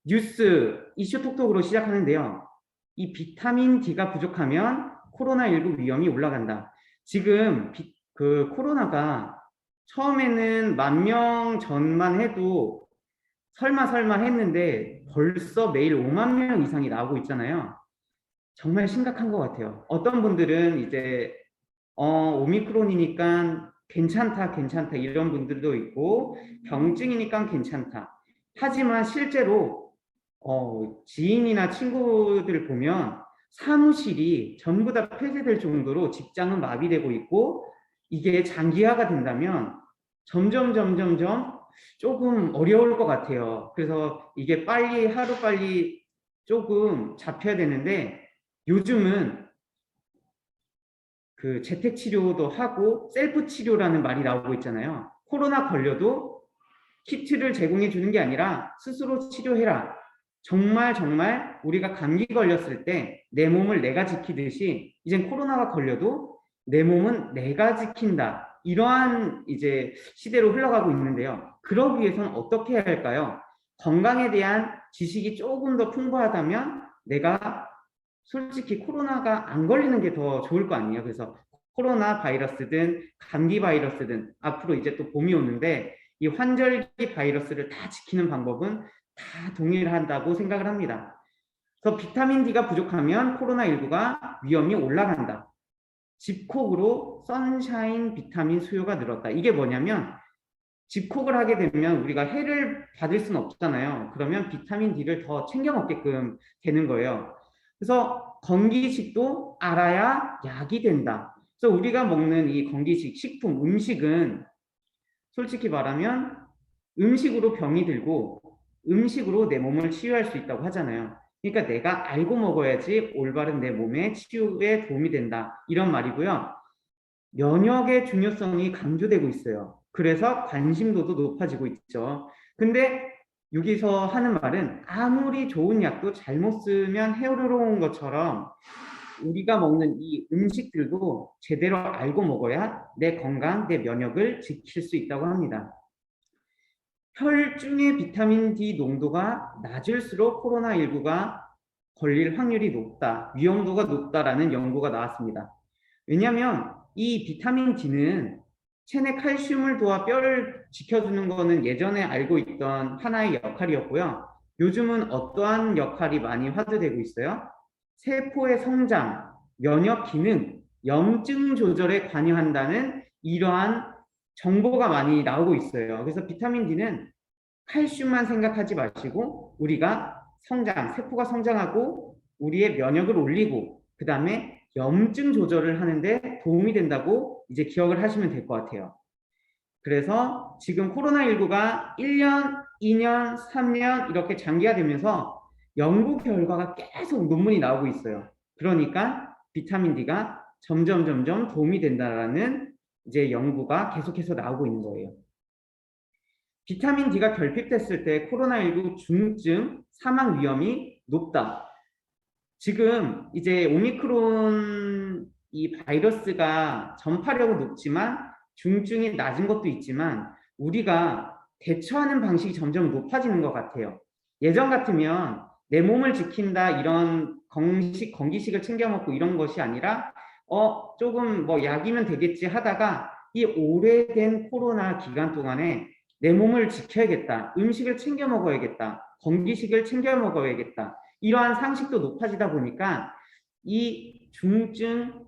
뉴스 이슈 톡톡으로 시작하는데요. 이 비타민 D가 부족하면 코로나19 위험이 올라간다. 지금 그 코로나가 처음에는 10,000명 전만 해도 설마 했는데 벌써 매일 5만 명 이상이 나오고 있잖아요. 정말 심각한 것 같아요. 어떤 분들은 이제 오미크론이니까 괜찮다 이런 분들도 있고 병증이니까 괜찮다. 하지만 실제로 지인이나 친구들 보면 사무실이 전부 다 폐쇄될 정도로 직장은 마비되고 있고 이게 장기화가 된다면 점점 조금 어려울 것 같아요. 그래서 이게 빨리 하루빨리 조금 잡혀야 되는데 요즘은 그 재택 치료도 하고 셀프 치료라는 말이 나오고 있잖아요. 코로나 걸려도 키트를 제공해 주는 게 아니라 스스로 치료해라. 정말 우리가 감기 걸렸을 때 내 몸을 내가 지키듯이 이젠 코로나가 걸려도 내 몸은 내가 지킨다. 이러한 이제 시대로 흘러가고 있는데요. 그러기 위해서는 어떻게 해야 할까요? 건강에 대한 지식이 조금 더 풍부하다면 내가 솔직히 코로나가 안 걸리는 게 더 좋을 거 아니에요. 그래서 코로나 바이러스든 감기 바이러스든 앞으로 이제 또 봄이 오는데 이 환절기 바이러스를 다 지키는 방법은 다 동일한다고 생각을 합니다. 그래서 비타민 D가 부족하면 코로나19가 위험이 올라간다. 집콕으로 선샤인 비타민 수요가 늘었다. 이게 뭐냐면 집콕을 하게 되면 우리가 해를 받을 수는 없잖아요. 그러면 비타민 D를 더 챙겨 먹게끔 되는 거예요. 그래서 건기식도 알아야 약이 된다. 그래서 우리가 먹는 이 건기식, 식품, 음식은 솔직히 말하면 음식으로 병이 들고 음식으로 내 몸을 치유할 수 있다고 하잖아요. 그러니까 내가 알고 먹어야지 올바른 내 몸의 치유에 도움이 된다. 이런 말이고요. 면역의 중요성이 강조되고 있어요. 그래서 관심도도 높아지고 있죠. 근데 여기서 하는 말은 아무리 좋은 약도 잘못 쓰면 해로운 것처럼 우리가 먹는 이 음식들도 제대로 알고 먹어야 내 건강, 내 면역을 지킬 수 있다고 합니다. 혈중의 비타민 D 농도가 낮을수록 코로나19가 걸릴 확률이 높다, 위험도가 높다라는 연구가 나왔습니다. 왜냐하면 이 비타민 D는 체내 칼슘을 도와 뼈를 지켜주는 거는 예전에 알고 있던 하나의 역할이었고요. 요즘은 어떠한 역할이 많이 화두되고 있어요? 세포의 성장, 면역 기능, 염증 조절에 관여한다는 이러한 정보가 많이 나오고 있어요. 그래서 비타민 D는 칼슘만 생각하지 마시고 우리가 세포가 성장하고 우리의 면역을 올리고 그 다음에 염증 조절을 하는데 도움이 된다고 이제 기억을 하시면 될 것 같아요. 그래서 지금 코로나19가 1년, 2년, 3년 이렇게 장기화되면서 연구 결과가 계속 논문이 나오고 있어요. 그러니까 비타민 D가 점점 도움이 된다라는 이제 연구가 계속해서 나오고 있는 거예요. 비타민 D가 결핍됐을 때 코로나19 중증 사망 위험이 높다. 지금 이제 오미크론 이 바이러스가 전파력은 높지만 중증이 낮은 것도 있지만 우리가 대처하는 방식이 점점 높아지는 것 같아요. 예전 같으면 내 몸을 지킨다 이런 건기식을 챙겨 먹고 이런 것이 아니라 조금 뭐 약이면 되겠지 하다가 이 오래된 코로나 기간 동안에 내 몸을 지켜야겠다, 음식을 챙겨 먹어야겠다, 건기식을 챙겨 먹어야겠다 이러한 상식도 높아지다 보니까 이 중증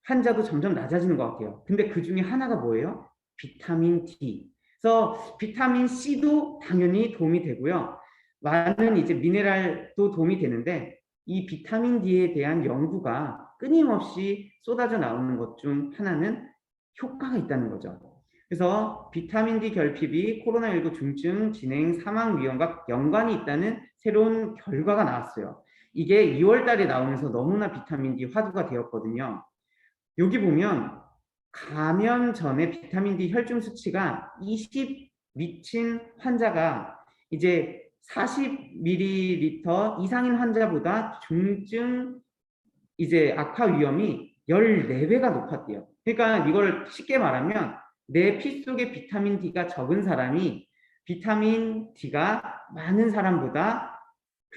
환자도 점점 낮아지는 것 같아요. 근데 그 중에 하나가 뭐예요? 비타민 D. 그래서 비타민 C도 당연히 도움이 되고요. 많은 이제 미네랄도 도움이 되는데 이 비타민 D에 대한 연구가 끊임없이 쏟아져 나오는 것 중 하나는 효과가 있다는 거죠. 그래서 비타민 D 결핍이 코로나19 중증 진행 사망 위험과 연관이 있다는 새로운 결과가 나왔어요. 이게 2월 달에 나오면서 너무나 비타민 D 화두가 되었거든요. 여기 보면 감염 전에 비타민 D 혈중 수치가 20 미친 환자가 이제 40ml 이상인 환자보다 중증 이제 악화 위험이 14배가 높았대요. 그러니까 이걸 쉽게 말하면 내 피 속에 비타민 D가 적은 사람이 비타민 D가 많은 사람보다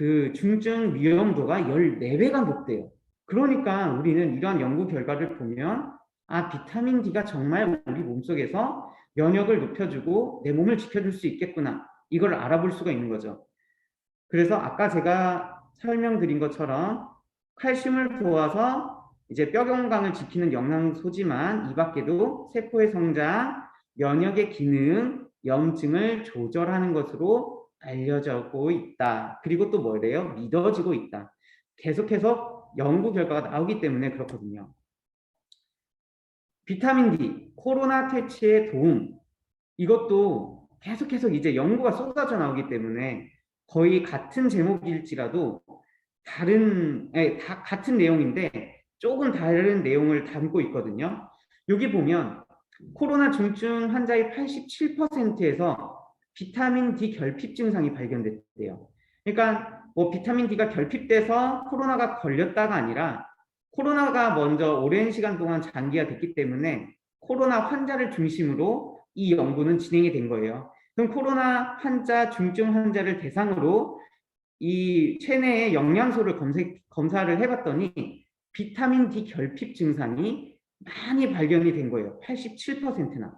그 중증 위험도가 14배가 높대요. 그러니까 우리는 이러한 연구 결과를 보면 아, 비타민 D가 정말 우리 몸속에서 면역을 높여주고 내 몸을 지켜줄 수 있겠구나. 이걸 알아볼 수가 있는 거죠. 그래서 아까 제가 설명드린 것처럼 칼슘을 도와서 이제 뼈 건강을 지키는 영양소지만 이 밖에도 세포의 성장, 면역의 기능, 염증을 조절하는 것으로 알려지고 있다. 그리고 또 뭐래요? 믿어지고 있다. 계속해서 연구 결과가 나오기 때문에 그렇거든요. 비타민 D, 코로나 퇴치에 도움. 이것도 계속해서 이제 연구가 쏟아져 나오기 때문에 거의 같은 제목일지라도 같은 내용인데 조금 다른 내용을 담고 있거든요. 여기 보면 코로나 중증 환자의 87%에서 비타민 D 결핍 증상이 발견됐대요. 그러니까 뭐 비타민 D가 결핍돼서 코로나가 걸렸다가 아니라 코로나가 먼저 오랜 시간 동안 장기화됐기 때문에 코로나 환자를 중심으로 이 연구는 진행이 된 거예요. 그럼 코로나 환자, 중증 환자를 대상으로 이 체내의 영양소를 검사를 해봤더니 비타민 D 결핍 증상이 많이 발견이 된 거예요. 87%나.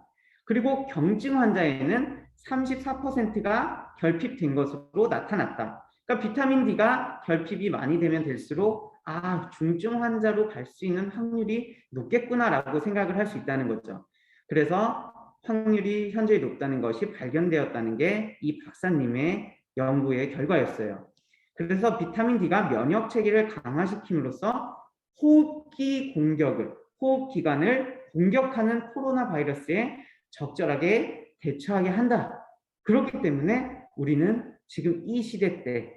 그리고 경증 환자에는 34%가 결핍된 것으로 나타났다. 그러니까 비타민 D가 결핍이 많이 되면 될수록 아, 중증 환자로 갈 수 있는 확률이 높겠구나라고 생각을 할 수 있다는 거죠. 그래서 확률이 현저히 높다는 것이 발견되었다는 게 이 박사님의 연구의 결과였어요. 그래서 비타민 D가 면역 체계를 강화시킴으로써 호흡기관을 공격하는 코로나 바이러스에 적절하게 대처하게 한다. 그렇기 때문에 우리는 지금 이 시대 때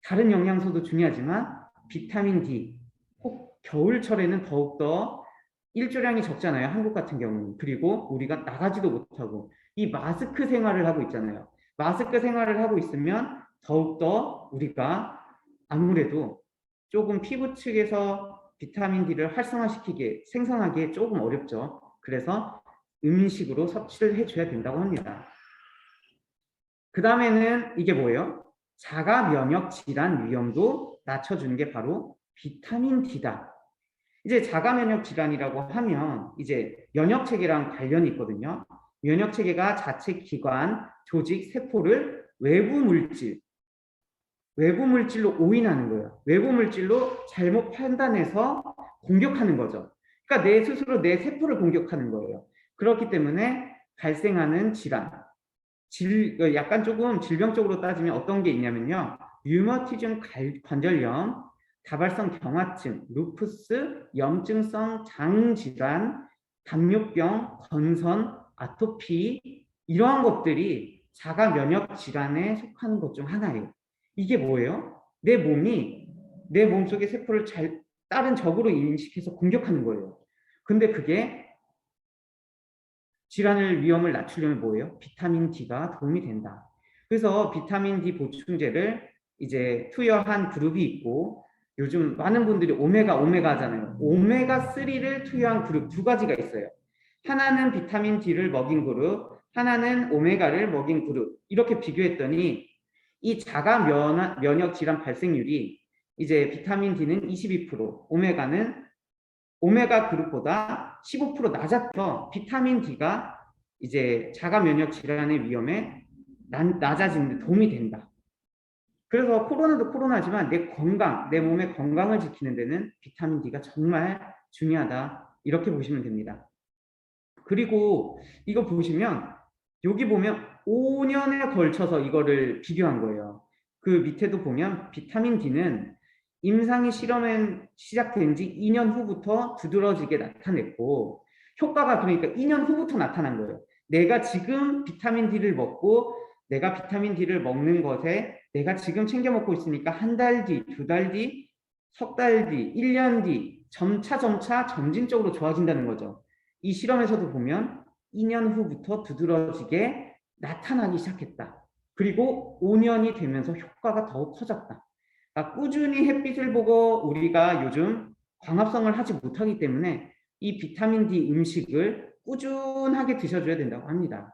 다른 영양소도 중요하지만 비타민 D, 혹 겨울철에는 더욱더 일조량이 적잖아요. 한국 같은 경우는. 그리고 우리가 나가지도 못하고 이 마스크 생활을 하고 있잖아요. 마스크 생활을 하고 있으면 더욱더 우리가 아무래도 조금 피부 측에서 비타민 D를 생성하기에 조금 어렵죠. 그래서 음식으로 섭취를 해줘야 된다고 합니다. 그 다음에는 이게 뭐예요? 자가 면역 질환 위험도 낮춰주는 게 바로 비타민 D다. 이제 자가 면역 질환이라고 하면 이제 면역 체계랑 관련이 있거든요. 면역 체계가 자체 기관, 조직, 세포를 외부 물질로 오인하는 거예요. 외부 물질로 잘못 판단해서 공격하는 거죠. 그러니까 내 스스로 내 세포를 공격하는 거예요. 그렇기 때문에 발생하는 질환, 약간 조금 질병적으로 따지면 어떤 게 있냐면요. 류머티즘 관절염, 다발성 경화증, 루푸스, 염증성 장질환, 당뇨병, 건선, 아토피 이러한 것들이 자가 면역 질환에 속하는 것 중 하나예요. 이게 뭐예요? 내 몸이 내 몸속의 세포를 다른 적으로 인식해서 공격하는 거예요. 근데 그게 질환을 위험을 낮추려면 뭐예요? 비타민 D가 도움이 된다. 그래서 비타민 D 보충제를 이제 투여한 그룹이 있고 요즘 많은 분들이 오메가 하잖아요. 오메가3를 투여한 그룹 두 가지가 있어요. 하나는 비타민 D를 먹인 그룹, 하나는 오메가를 먹인 그룹. 이렇게 비교했더니 이 자가 면역 질환 발생률이 이제 비타민 D는 22%, 오메가 그룹보다 15% 낮아서 비타민 D가 이제 자가 면역 질환의 위험에 낮아지는 데 도움이 된다. 그래서 코로나도 코로나지만 내 몸의 건강을 지키는 데는 비타민 D가 정말 중요하다. 이렇게 보시면 됩니다. 그리고 이거 보시면 여기 보면 5년에 걸쳐서 이거를 비교한 거예요. 그 밑에도 보면 비타민 D는 임상이 실험에 시작된 지 2년 후부터 두드러지게 나타냈고 효과가 그러니까 2년 후부터 나타난 거예요. 내가 지금 비타민 D를 먹고 내가 비타민 D를 먹는 것에 내가 지금 챙겨 먹고 있으니까 한 달 뒤, 두 달 뒤, 석 달 뒤, 1년 뒤 점차 점진적으로 좋아진다는 거죠. 이 실험에서도 보면 2년 후부터 두드러지게 나타나기 시작했다. 그리고 5년이 되면서 효과가 더욱 커졌다. 그러니까 꾸준히 햇빛을 보고 우리가 요즘 광합성을 하지 못하기 때문에 이 비타민 D 음식을 꾸준하게 드셔줘야 된다고 합니다.